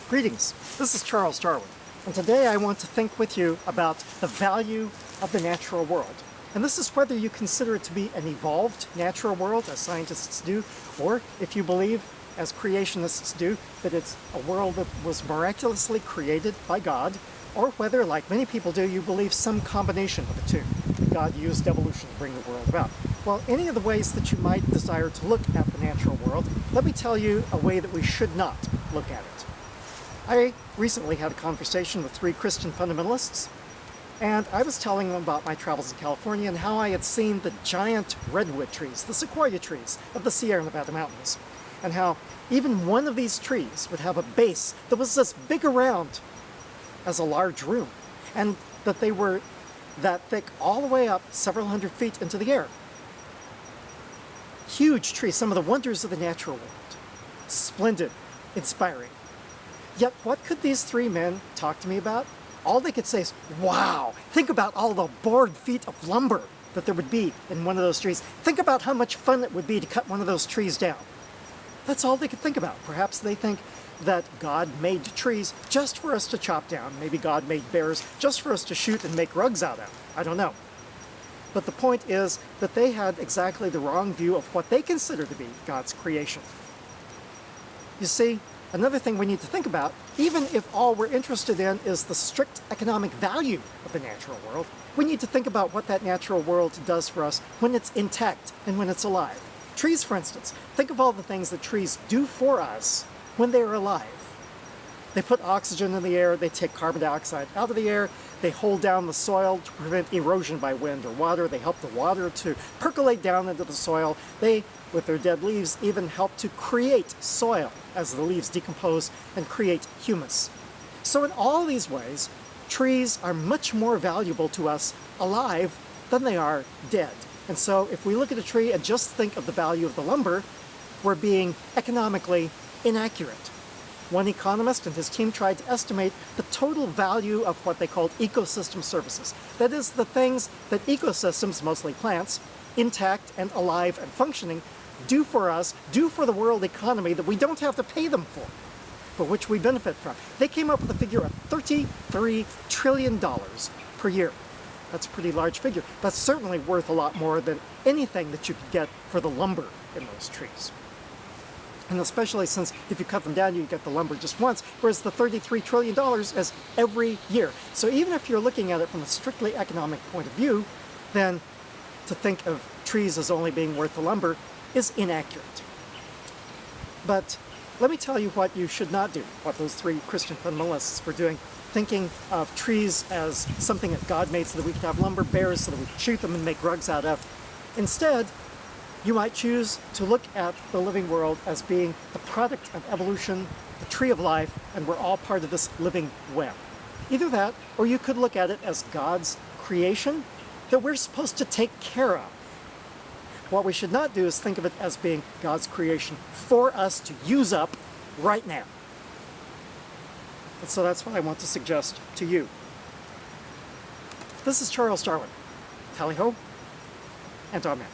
Greetings, this is Charles Darwin, and today I want to think with you about the value of the natural world. And this is whether you consider it to be an evolved natural world, as scientists do, or if you believe, as creationists do, that it's a world that was miraculously created by God, or whether, like many people do, you believe some combination of the two. God used evolution to bring the world about. Well, any of the ways that you might desire to look at the natural world, let me tell you a way that we should not look at it. I recently had a conversation with 3 Christian fundamentalists, and I was telling them about my travels in California and how I had seen the giant redwood trees, the sequoia trees of the Sierra Nevada mountains, and how even one of these trees would have a base that was as big around as a large room, and that they were that thick all the way up several hundred feet into the air. Huge trees, some of the wonders of the natural world. Splendid, inspiring. Yet what could these 3 men talk to me about? All they could say is, wow, think about all the board feet of lumber that there would be in one of those trees. Think about how much fun it would be to cut one of those trees down. That's all they could think about. Perhaps they think that God made trees just for us to chop down. Maybe God made bears just for us to shoot and make rugs out of. I don't know. But the point is that they had exactly the wrong view of what they consider to be God's creation. You see, another thing we need to think about, even if all we're interested in is the strict economic value of the natural world, we need to think about what that natural world does for us when it's intact and when it's alive. Trees, for instance. Think of all the things that trees do for us when they are alive. They put oxygen in the air, they take carbon dioxide out of the air, they hold down the soil to prevent erosion by wind or water, they help the water to percolate down into the soil, they, with their dead leaves, even help to create soil as the leaves decompose and create humus. So in all these ways, trees are much more valuable to us alive than they are dead. And so if we look at a tree and just think of the value of the lumber, we're being economically inaccurate. One economist and his team tried to estimate the total value of what they called ecosystem services. That is, the things that ecosystems, mostly plants, intact and alive and functioning, do for us, do for the world economy that we don't have to pay them for which we benefit from. They came up with a figure of $33 trillion per year. That's a pretty large figure. That's certainly worth a lot more than anything that you could get for the lumber in those trees. And especially since if you cut them down, you get the lumber just once, whereas the $33 trillion is every year. So even if you're looking at it from a strictly economic point of view, then to think of trees as only being worth the lumber is inaccurate. But let me tell you what you should not do, what those 3 Christian fundamentalists were doing, thinking of trees as something that God made so that we could have lumber, bears so that we could shoot them and make rugs out of. Instead, you might choose to look at the living world as being the product of evolution, the tree of life, and we're all part of this living web. Either that, or you could look at it as God's creation that we're supposed to take care of. What we should not do is think of it as being God's creation for us to use up right now. And so that's what I want to suggest to you. This is Charles Darwin. Tally ho, and amen.